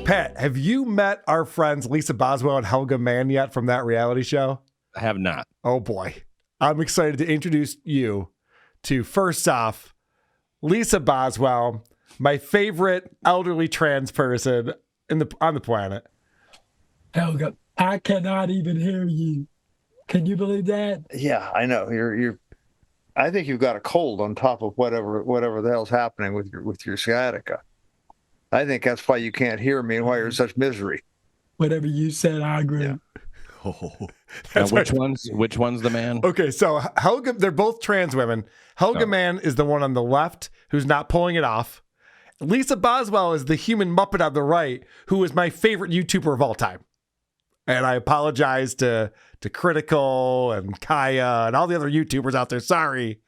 Pat, have you met our friends Lisa Boswell and Helga Mann yet from that reality show? I have not. Oh boy. I'm excited to introduce you to, first off, Lisa Boswell, my favorite elderly trans person on the planet. Helga, I cannot even hear you. Can you believe that? Yeah, I know. You're. I think you've got a cold on top of whatever the hell's happening with your sciatica. I think that's why you can't hear me and why you're in such misery. Whatever you said, I agree. Yeah. Oh. Now, which one's the man? Okay, so Helga, they're both trans women. Helga Mann is the one on the left who's not pulling it off. Lisa Boswell is the human Muppet on the right, who is my favorite YouTuber of all time. And I apologize to Critical and Kaya and all the other YouTubers out there. Sorry.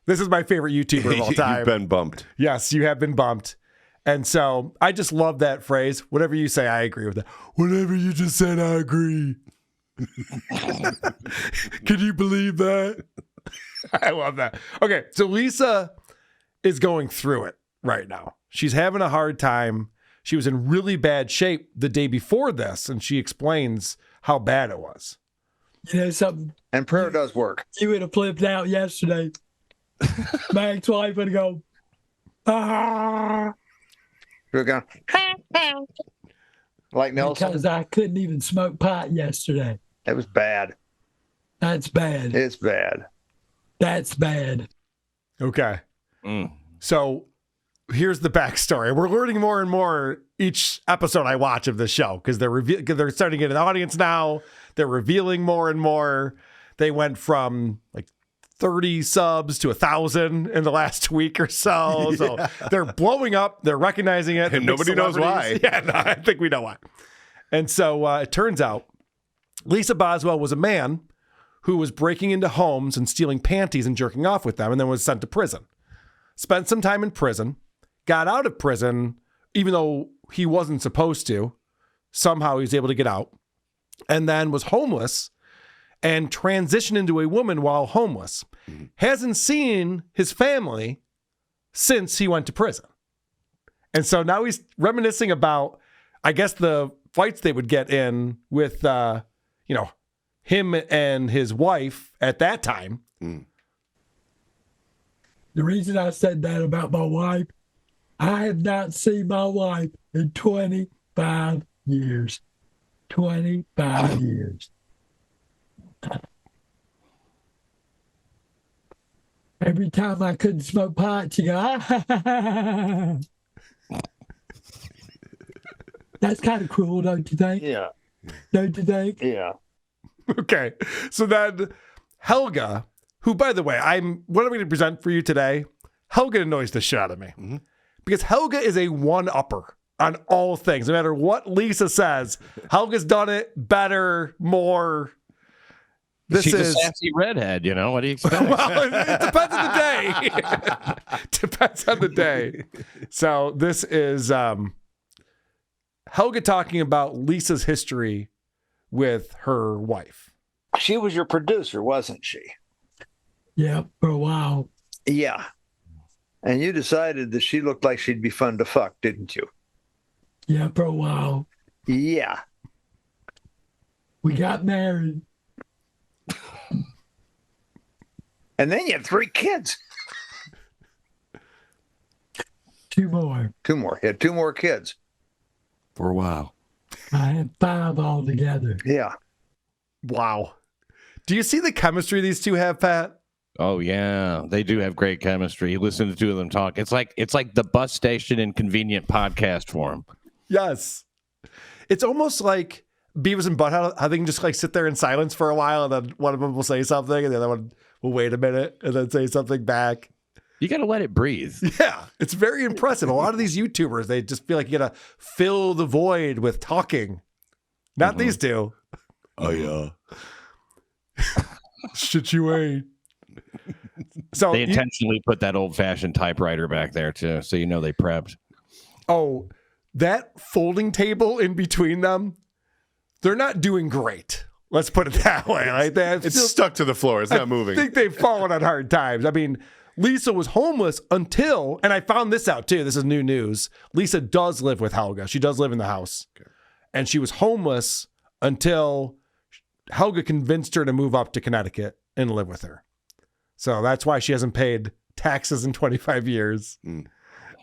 This is my favorite YouTuber of all time. You've been bumped. Yes, you have been bumped. And so I just love that phrase. Whatever you say, I agree with that. Whatever you just said, I agree. Can you believe that? I love that. Okay, so Lisa is going through it right now. She's having a hard time. She was in really bad shape the day before this, and she explains how bad it was. You know something? And prayer does work. You would have flipped out yesterday. My ex-wife would go, ah. You're going, like Nelson. Because I couldn't even smoke pot yesterday. It was bad. That's bad. It's bad. That's bad. Okay. So here's the backstory. We're learning more and more each episode I watch of this show because they're starting to get an audience now. They're revealing more and more. They went from like 30 subs to 1,000 in the last week or so. So they're blowing up. They're recognizing it. And nobody knows why. Yeah, no, I think we know why. And so it turns out Lisa Boswell was a man who was breaking into homes and stealing panties and jerking off with them and then was sent to prison. Spent some time in prison, got out of prison, even though he wasn't supposed to. Somehow he was able to get out, and then was homeless and transitioned into a woman while homeless. Hasn't seen his family since he went to prison. And so now he's reminiscing about, I guess, the fights they would get in with, him and his wife at that time. The reason I said that about my wife, I have not seen my wife in 25 years. 25 years. Every time I couldn't smoke pot, she go, ah. That's kind of cruel, don't you think? Yeah. Don't you think? Yeah. Okay. So then Helga, who, by the way, what I'm going to present for you today, Helga annoys the shit out of me. Because Helga is a one-upper on all things. No matter what Lisa says, Helga's done it better, more. She's a sassy redhead, what do you expect? Well, it depends on the day. Depends on the day. So this is Helga talking about Lisa's history with her wife. She was your producer, wasn't she? Yeah, for a while. Yeah. And you decided that she looked like she'd be fun to fuck, didn't you? Yeah, for a while. Yeah. We got married. And then you had 3 kids. 2 more. 2 more. You had 2 more kids. For a while. I had 5 altogether. Yeah. Wow. Do you see the chemistry these two have, Pat? Oh yeah, they do have great chemistry. Listen to 2 of them talk. It's like the bus station in convenient podcast form. Yes. It's almost like Beavis and Butthead, how they can just like sit there in silence for a while and then one of them will say something and the other one will wait a minute and then say something back. You got to let it breathe. Yeah, it's very impressive. A lot of these YouTubers, they just feel like you got to fill the void with talking. Not these two. Oh, yeah. Shit you ain't. So they intentionally put that old-fashioned typewriter back there, too, so they prepped. Oh, that folding table in between them, they're not doing great. Let's put it that way. Like it's stuck to the floor. It's not moving. I think they've fallen on hard times. I mean, Lisa was homeless until, and I found this out too, this is new news. Lisa does live with Helga. She does live in the house. Okay. And she was homeless until Helga convinced her to move up to Connecticut and live with her. So that's why she hasn't paid taxes in 25 years.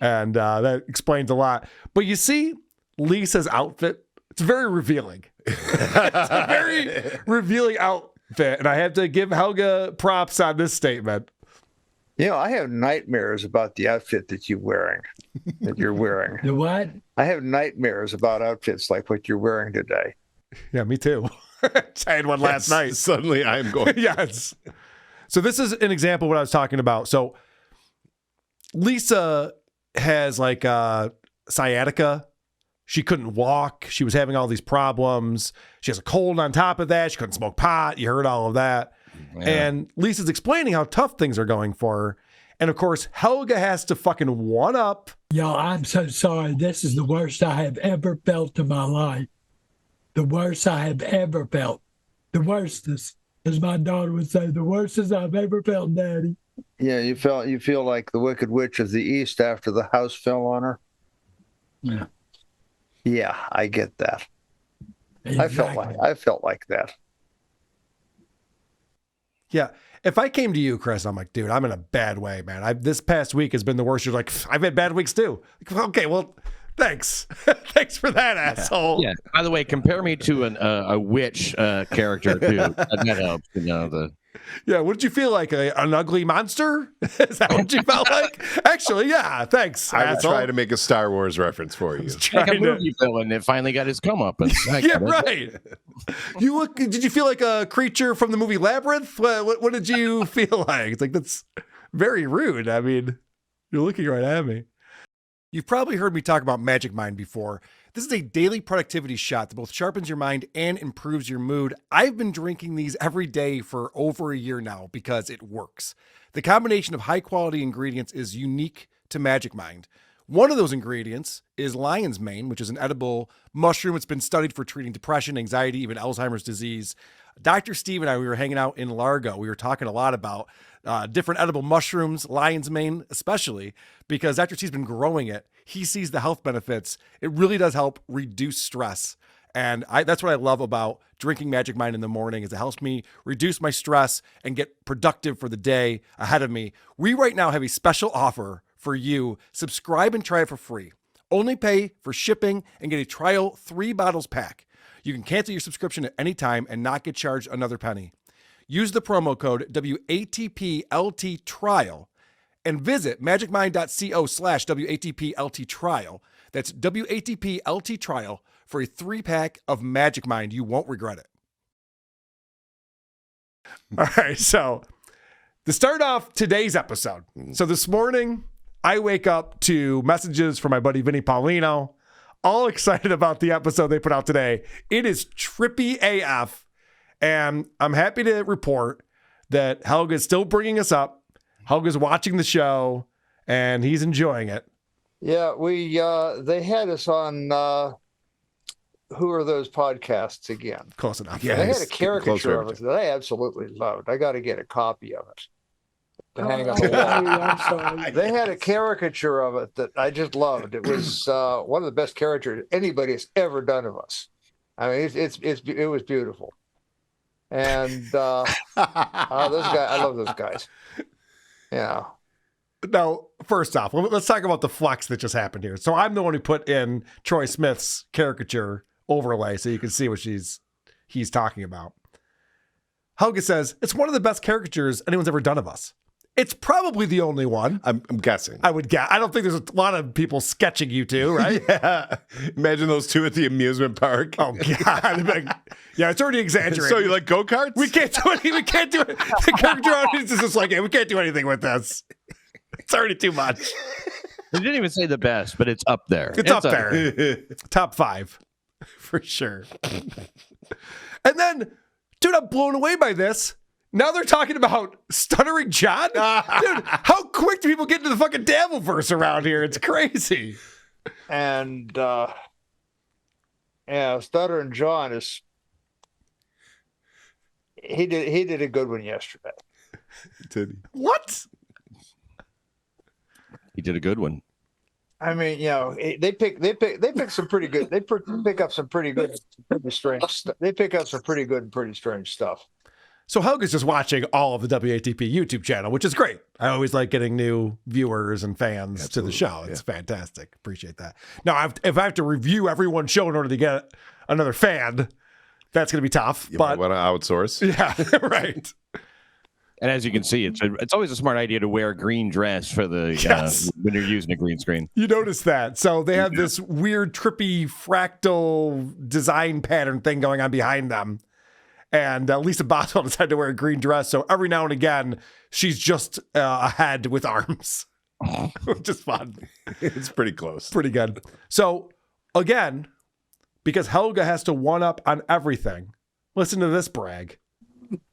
And that explains a lot. But you see Lisa's outfit, it's very revealing. It's a very revealing outfit. And I have to give Helga props on this statement. You know, I have nightmares about the outfit that you're wearing. The what? I have nightmares about outfits like what you're wearing today. Yeah, me too. I had one last night. Suddenly I'm going. Yes. So this is an example of what I was talking about. So Lisa has like sciatica. She couldn't walk. She was having all these problems. She has a cold on top of that. She couldn't smoke pot. You heard all of that. Yeah. And Lisa's explaining how tough things are going for her. And of course, Helga has to fucking one up. Yo, I'm so sorry. This is the worst I have ever felt in my life. The worst I have ever felt. The worstest, as my daughter would say, the worstest I've ever felt, Daddy. Yeah, you feel like the Wicked Witch of the East after the house fell on her. Yeah. Yeah, I get that. Exactly. I felt like that. Yeah. If I came to you, Chris, I'm like, dude, I'm in a bad way, man. This past week has been the worst. You're like, I've had bad weeks too. Like, okay, well, thanks. Thanks for that, asshole. Yeah. By the way, compare me to a witch character too. That helps, you know. Yeah. What did you feel like? An ugly monster? Is that what you felt like? Actually, yeah. Thanks. I would asshole. try to make a Star Wars reference for you. Like a movie villain that finally got his comeuppance. Yeah, right. Did you feel like a creature from the movie Labyrinth? What did you feel like? It's like, that's very rude. I mean, you're looking right at me. You've probably heard me talk about Magic Mind before. This is a daily productivity shot that both sharpens your mind and improves your mood. I've been drinking these every day for over a year now because it works. The combination of high quality ingredients is unique to Magic Mind. One of those ingredients is lion's mane, which is an edible mushroom. It's been studied for treating depression, anxiety, even Alzheimer's disease. Dr. Steve and I, we were hanging out in Largo. We were talking a lot about different edible mushrooms, lion's mane especially, because Dr. Steve's been growing it. He sees the health benefits. It really does help reduce stress. And that's what I love about drinking Magic Mind in the morning, is it helps me reduce my stress and get productive for the day ahead of me. We right now have a special offer for you. Subscribe and try it for free. Only pay for shipping and get a trial 3 bottles pack. You can cancel your subscription at any time and not get charged another penny. Use the promo code WATPLTTrial and visit magicmind.co/WATPLTTrial. That's WATPLTTrial for a 3-pack of Magic Mind. You won't regret it. All right, so to start off today's episode. So this morning, I wake up to messages from my buddy Vinny Paulino, all excited about the episode they put out today. It is trippy AF. And I'm happy to report that Helga's still bringing us up. Helga's watching the show, and he's enjoying it. Yeah, they had us on, who are those podcasts again? Close enough. Yeah, They had a caricature of it that I absolutely loved. I got to get a copy of it to hang on the wall. I'm sorry. They had a caricature of it that I just loved. It was one of the best caricatures anybody has ever done of us. I mean, it was beautiful. And those guys, I love those guys. Yeah. Now, first off, let's talk about the flex that just happened here. So I'm the one who put in Troy Smith's caricature overlay so you can see what he's talking about. Helga says, it's one of the best caricatures anyone's ever done of us. It's probably the only one. I'm guessing. I would guess. I don't think there's a lot of people sketching you two, right? Yeah. Imagine those two at the amusement park. Oh God. Like, yeah, it's already exaggerated. So you like go-karts? We can't do it. We can't do it. The character audience is just like, hey, we can't do anything with this. It's already too much. You didn't even say the best, but it's up there. It's up there. Top 5 for sure. And then, dude, I'm blown away by this. Now they're talking about Stuttering John? Dude, how quick do people get into the fucking Dabbleverse around here? It's crazy. And Stuttering John is he did a good one yesterday. Did he? What? He did a good one. I mean, they pick some pretty good. They pick up some pretty good, pretty strange stuff. They pick up some pretty good and pretty strange stuff. So Helga's just watching all of the WATP YouTube channel, which is great. I always like getting new viewers and fans to the show. It's fantastic. Appreciate that. Now, if I have to review everyone's show in order to get another fan, that's going to be tough. You but might want to outsource. Yeah, right. And as you can see, it's always a smart idea to wear a green dress for the when you're using a green screen. You notice that. So they have this weird, trippy, fractal design pattern thing going on behind them. And Lisa Boswell decided to wear a green dress. So every now and again, she's just a head with arms, which is fun. It's pretty close. Pretty good. So again, because Helga has to one up on everything, listen to this brag.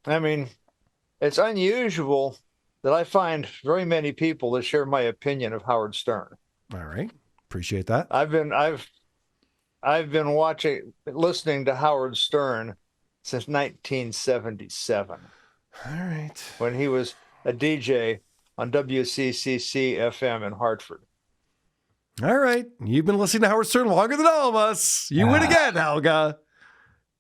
I mean, it's unusual that I find very many people that share my opinion of Howard Stern. All right. Appreciate that. I've been listening to Howard Stern since 1977. All right. When he was a DJ on WCCC FM in Hartford. All right. You've been listening to Howard Stern longer than all of us. You win again, Helga.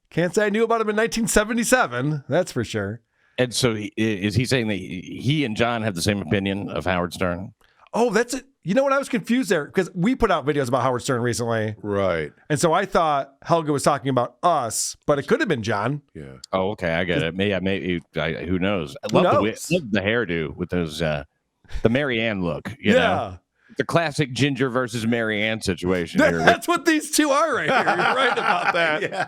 Can't say I knew about him in 1977. That's for sure. And so is he saying that he and John have the same opinion of Howard Stern? Oh, that's it. You know what? I was confused there because we put out videos about Howard Stern recently. Right. And so I thought Helga was talking about us, but it could have been John. Yeah. Oh, okay. I get it. Maybe who knows? I love the hairdo with those, the Mary Ann look. You know? The classic Ginger versus Mary Ann situation. That's what these two are right here. You're right about that. Yeah.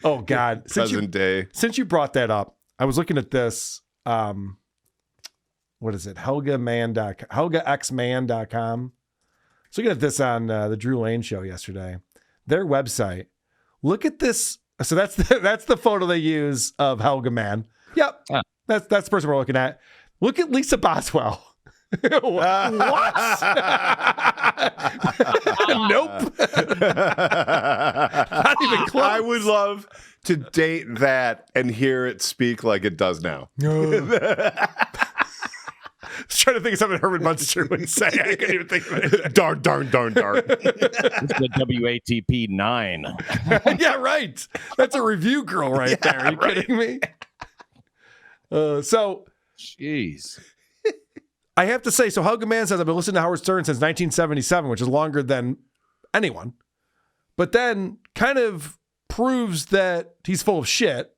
Oh, God. Present day. Since you brought that up, I was looking at this. What is it? HelgaXman.com. So looking at this on the Drew Lane show yesterday. Their website. Look at this. So that's the photo they use of Helga Mann. Yep. That's the person we're looking at. Look at Lisa Boswell. What? Nope. Not even close. I would love to date that and hear it speak like it does now. I was trying to think of something Herman Munster would say. I couldn't even think of it. Darn. It's the WATP 9. Yeah, right. That's a review girl right there. Are you kidding me? So, jeez. I have to say, so Helga Mann says, I've been listening to Howard Stern since 1977, which is longer than anyone. But then kind of proves that he's full of shit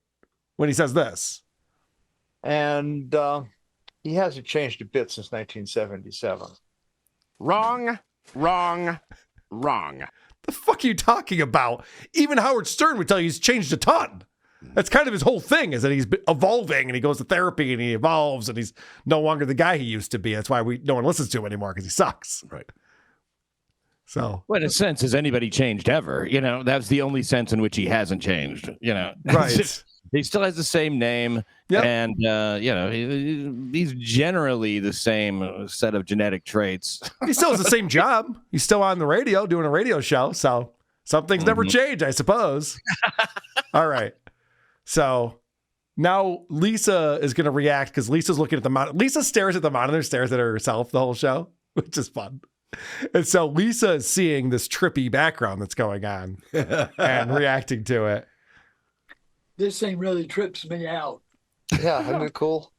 when he says this. And he hasn't changed a bit since 1977. Wrong. The fuck are you talking about? Even Howard Stern would tell you he's changed a ton. That's kind of his whole thing, is that he's evolving and he goes to therapy and he evolves and he's no longer the guy he used to be. That's why no one listens to him anymore, because he sucks. Right. So, well, in a sense, has anybody changed ever? You know, that's the only sense in which he hasn't changed. You know, right. He still has the same name, and you know, he's generally the same set of genetic traits. He still has the same job. He's still on the radio doing a radio show. So some things never change, I suppose. All right. So now Lisa is going to react because Lisa's looking at the monitor. Lisa stares at the monitor, stares at herself the whole show, which is fun. And so Lisa is seeing this trippy background that's going on and reacting to it. This thing really trips me out. Yeah, isn't it cool?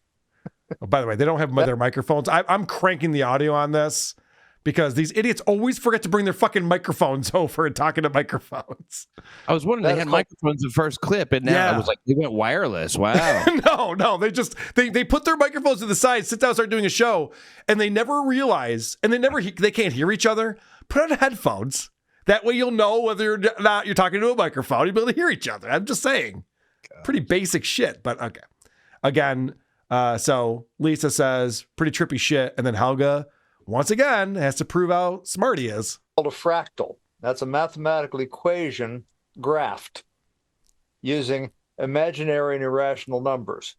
Oh, by the way, they don't have their microphones. I'm cranking the audio on this because these idiots always forget to bring their fucking microphones over and talking to microphones. I was wondering, they had microphones in the first clip, and now I was like, they went wireless. Wow. No, they put their microphones to the side, sit down, start doing a show, and they never realize, and they can't hear each other. Put on headphones. That way you'll know whether or not you're talking to a microphone. You'll be able to hear each other. I'm just saying. Pretty basic shit, but okay. Again, so Lisa says pretty trippy shit, and then Helga once again has to prove how smart he is. Called a fractal. That's a mathematical equation graphed using imaginary and irrational numbers.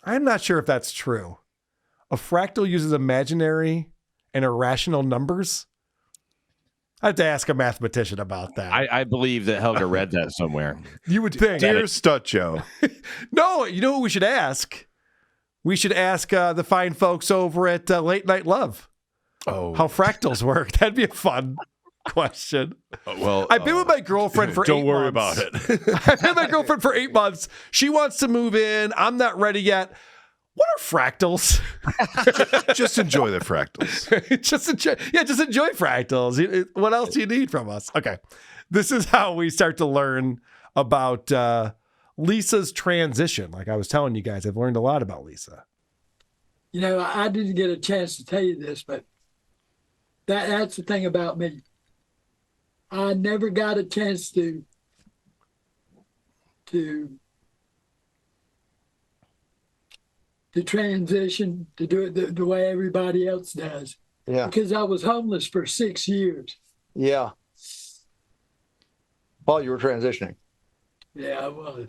I'm not sure if that's true. A fractal uses imaginary and irrational numbers? I have to ask a mathematician about that. I believe that Helga read that somewhere. You would think. Dear Stutcho. No, you know who we should ask? we should ask the fine folks over at Late Night Love how fractals work. That'd be a fun question. Well, I've been with my girlfriend for 8 months. Don't worry about it. I've been with my girlfriend for 8 months. She wants to move in. I'm not ready yet. What are fractals? Just enjoy the fractals. just enjoy fractals. What else do you need from us? Okay. This is how we start to learn about Lisa's transition. Like I was telling you guys, I've learned a lot about Lisa. You know, I didn't get a chance to tell you this, but that's the thing about me. I never got a chance to transition, to do it the way everybody else does. Yeah. Because I was homeless for 6 years. Yeah. While you were transitioning. Yeah, I was.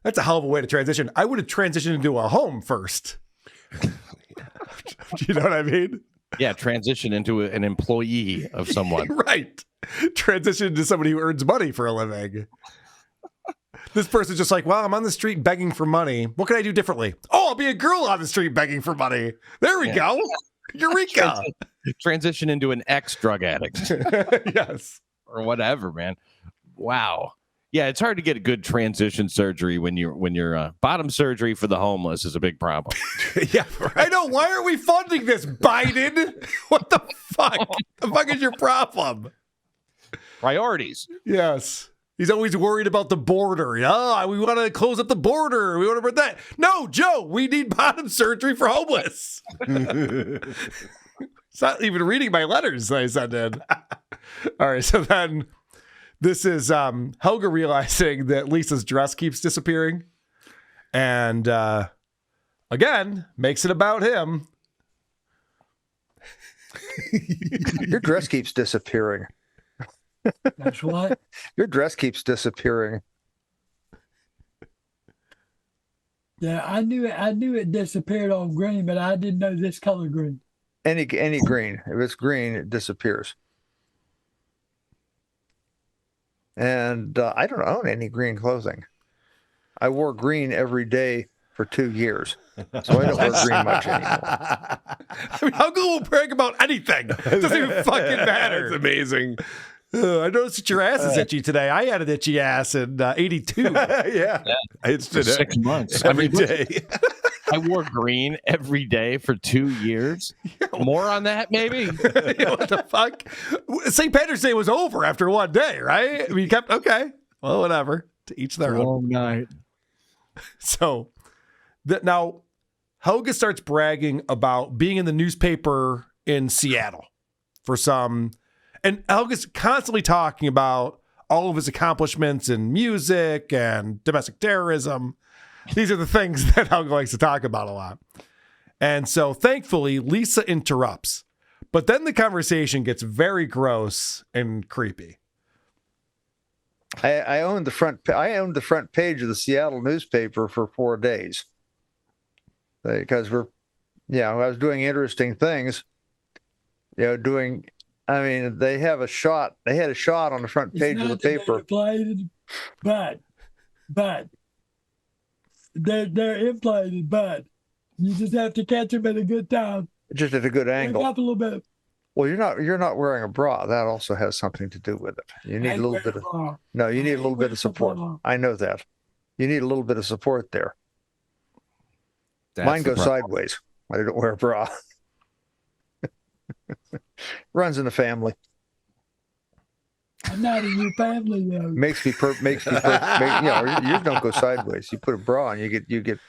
That's a hell of a way to transition. I would have transitioned into a home first. You know what I mean? Yeah, transition into an employee of someone. Right. Transition into somebody who earns money for a living. This person's just like, well, I'm on the street begging for money. What can I do differently? Oh, I'll be a girl on the street begging for money. There we go. Eureka. Transition into an ex-drug addict. Yes. Or whatever, man. Wow. Yeah, it's hard to get a good transition surgery when you're bottom surgery for the homeless is a big problem. Yeah, right. I know. Why are we funding this, Biden? What the fuck? The fuck is your problem? Priorities. Yes. He's always worried about the border. Yeah, we want to close up the border. We want to put that. No, Joe, we need bottom surgery for homeless. It's not even reading my letters I sent in. All right, so then this is Helga realizing that Lisa's dress keeps disappearing. And again, makes it about him. Your dress keeps disappearing. That's what? Your dress keeps disappearing. Yeah, I knew it disappeared on green, but I didn't know this color green. Any green. If it's green, it disappears. And I don't own any green clothing. I wore green every day for 2 years. So I don't wear green much anymore. I mean, how cool will brag about anything? It doesn't even fucking matter. That's amazing. I noticed that your ass is itchy today. I had an itchy ass in 82. Yeah. It's For 6 months. every day. I wore green every day for 2 years. More on that, maybe? What the fuck? St. Patrick's Day was over after one day, right? I mean, you kept, okay. Well, whatever. To each their own. Long night. So now Helga starts bragging about being in the newspaper in Seattle for some, and Helga's constantly talking about all of his accomplishments in music and domestic terrorism. These are the things that Helga likes to talk about a lot. And so thankfully, Lisa interrupts. But then the conversation gets very gross and creepy. I owned the front page of the Seattle newspaper for 4 days because I was doing interesting things. They had a shot on the front page of the paper. But they're inflated, but you just have to catch them at a good time. Just at a good angle. Up a little bit. Well, you're not wearing a bra. That also has something to do with it. You need a little bit of you need a little bit of support. I know that. You need a little bit of support there. Mine goes sideways. I don't wear a bra. Runs in the family. I'm not in your family though. Makes me yours don't go sideways. You put a bra on, you get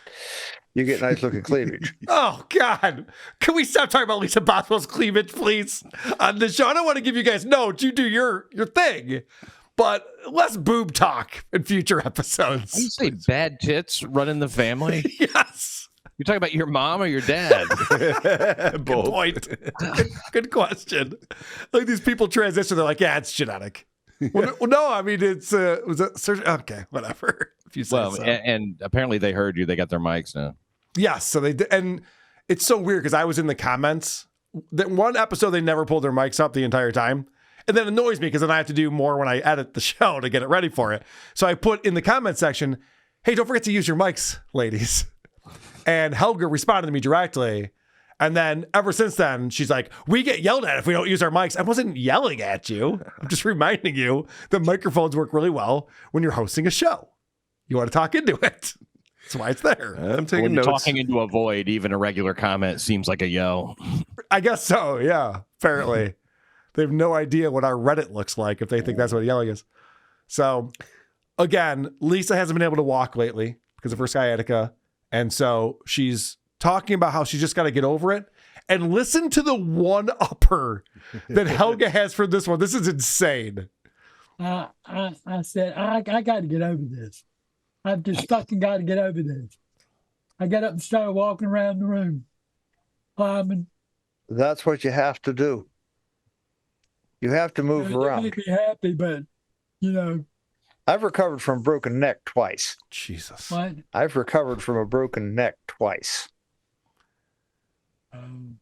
nice looking cleavage. Oh God. Can we stop talking about Lisa Boswell's cleavage, please? On the show. I don't want to give you guys notes. You do your thing. But less boob talk in future episodes. You say bad tits running the family? Yes. You're talking about your mom or your dad? Good point. Good question. Like these people transition, they're like, yeah, it's genetic. Well, no, I mean, it's okay, whatever. If you say so. And apparently they heard you. They got their mics now. Yes, so they did, and it's so weird because I was in the comments. That one episode they never pulled their mics up the entire time, and that annoys me because then I have to do more when I edit the show to get it ready for it. So I put in the comment section, "Hey, don't forget to use your mics, ladies." And Helga responded to me directly. And then ever since then, she's like, we get yelled at if we don't use our mics. I wasn't yelling at you. I'm just reminding you that microphones work really well when you're hosting a show. You want to talk into it. That's why it's there. I'm taking When notes. you're talking into a void, even a regular comment seems like a yell. I guess so, yeah. Apparently. They have no idea what our Reddit looks like if they think that's what yelling is. So, again, Lisa hasn't been able to walk lately because of her sciatica. And so she's talking about how she's just got to get over it. And listen to the one-upper that Helga has for this one. This is insane. I said, I got to get over this. I've just fucking got to get over this. I got up and started walking around the room, climbing. That's what you have to do. You have to move It around. made me happy, but, I've recovered from a broken neck twice. Jesus. what? I've recovered from a broken neck twice. Then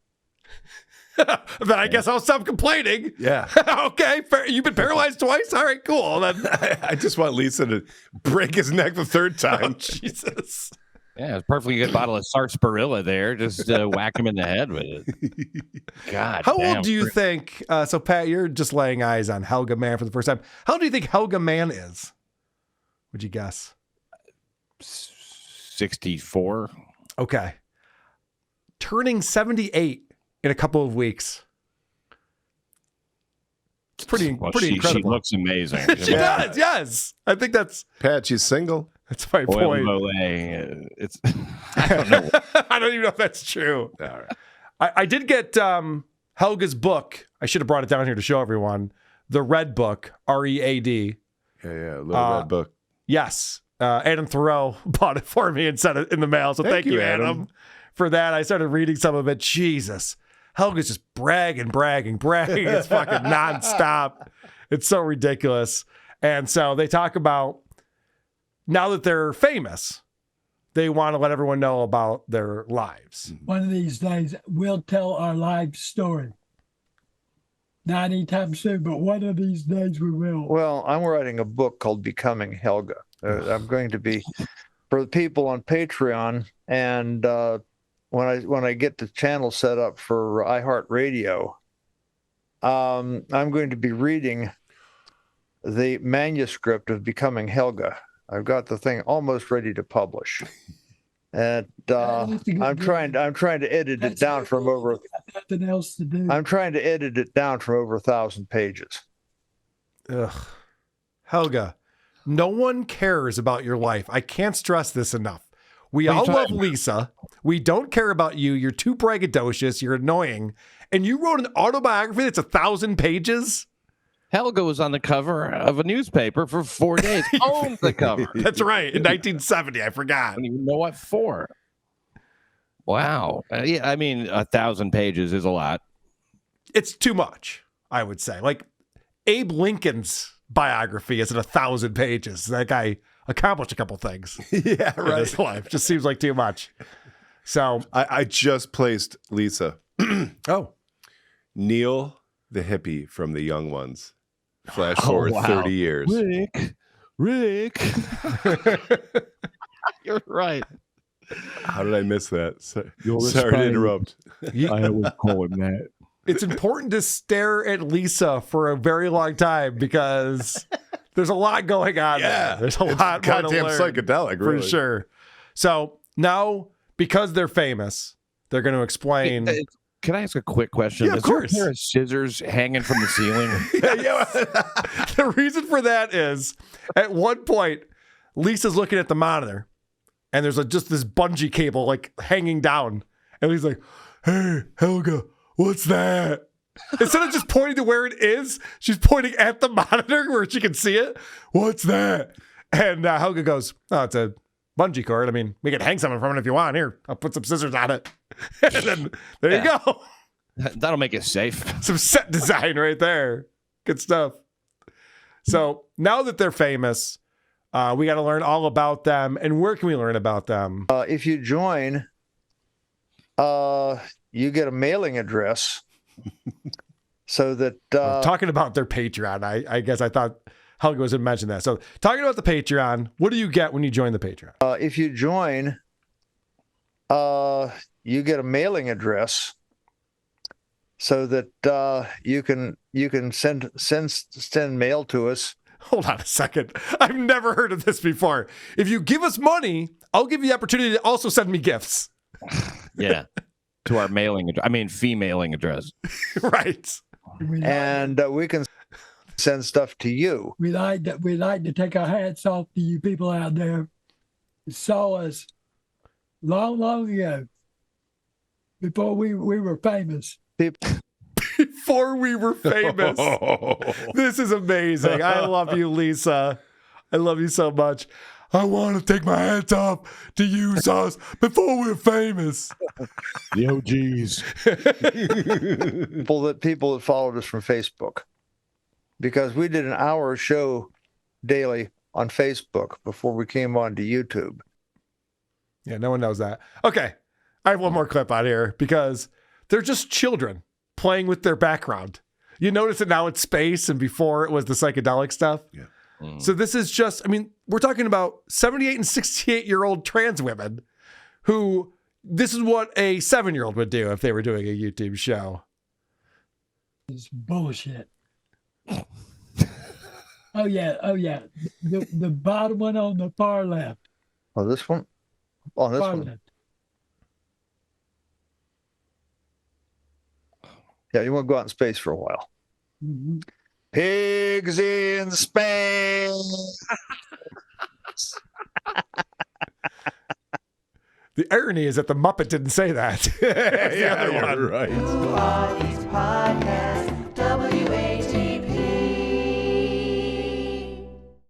I guess I'll stop complaining. Yeah. Okay, fair. You've been paralyzed twice? All right, cool. Then. I just want Lisa to break his neck the third time. Jesus. Yeah, it's a perfectly good bottle of sarsaparilla there. Just whack him in the head with it. God. How damn. old do you think? So, Pat, you're just laying eyes on Helga Mann for the first time. How old do you think Helga Mann is? Would you guess? 64. Okay. Turning 78 in a couple of weeks. It's pretty She incredible. looks amazing. She does, yes. I think that's Pat, she's single. my Oil point. Olay, it's I don't know. I don't even know if that's true. All right. I did get Helga's book. I should have brought it down here to show everyone. The Red Book, READ. Yeah, little red book. Yes. Adam Thoreau bought it for me and sent it in the mail. So thank you, Adam, for that. I started reading some of it. Jesus. Helga's just bragging. It's fucking nonstop. It's so ridiculous. And so they talk about now that they're famous, they want to let everyone know about their lives. One of these days, we'll tell our life story. Not anytime soon, but one of these days we will. Well, I'm writing a book called Becoming Helga. I'm going to be for the people on Patreon, and when I get the channel set up for iHeartRadio, I'm going to be reading the manuscript of Becoming Helga. I've got the thing almost ready to publish, and I'm trying to edit it down from over. Nothing else to do. I'm trying to edit it down from over 1,000 pages. Ugh. Helga, no one cares about your life. I can't stress this enough. We all love Lisa. We don't care about you. You're too braggadocious. You're annoying. And you wrote an autobiography that's 1,000 pages? Helga was on the cover of a newspaper for 4 days. Owned the cover. That's right. In 1970. I forgot. I don't even know what for. Wow. Yeah, I mean, 1,000 pages is a lot. It's too much, I would say. Like Abe Lincoln's biography is 1,000 pages. That guy accomplished a couple things. Yeah, In right. his life. Just seems like too much. So, I just placed Lisa. oh, Neil the hippie from The Young Ones. Flash forward wow. 30 years. Rick. You're right. How did I miss that? Sorry to spine. interrupt. I always call him that. it's important to stare at Lisa for a very long time because there's a lot going on there. There's a lot more to Goddamn learn, psychedelic, for really. sure. So now, because they're famous, they're going to explain. Can I ask a quick question? Yeah, of Is there a course. pair of scissors hanging from the ceiling? The reason for that is at one point, Lisa's looking at the monitor and there's just this bungee cable like hanging down. And he's like, hey, Helga, what's that? Instead of just pointing to where it is, she's pointing at the monitor where she can see it. What's that? And Helga goes, oh, it's a bungee cord. I mean, we can hang something from it if you want. Here, I'll put some scissors on it. And then there you go. That'll make it safe. Some set design right there. Good stuff. So now that they're famous, we got to learn all about them. And where can we learn about them? If you join, you get a mailing address so that Talking about their Patreon, I guess I thought Helga was going to mention that. So talking about the Patreon, what do you get when you join the Patreon? if you join, you get a mailing address so that you can send mail to us. Hold on a second. I've never heard of this before. If you give us money, I'll give you the opportunity to also send me gifts. Yeah. To our fee mailing address. Right. And we can send stuff to you. We like to take our hats off to you people out there who saw us long ago, before we were famous. Before we were famous. This is amazing. I love you, Lisa. I love you so much. I want to take my hats off to you, us before we're famous. The OGs. People that followed us from Facebook, because we did an hour show daily on Facebook before we came on to YouTube. Yeah, no one knows that. Okay, I have one more clip out here because they're just children playing with their background. You notice that now it's space, and before it was the psychedelic stuff. Yeah. So this is just, we're talking about 78 and 68-year-old trans women who, this is what a 7-year-old would do if they were doing a YouTube show. It's bullshit. Oh yeah. The bottom one on the far left. Oh, this one? On this Far one? left. Yeah, you want to go out in space for a while. Mm-hmm. Pigs in space. The irony is that the Muppet didn't say that. Yeah, you're right. Podcast.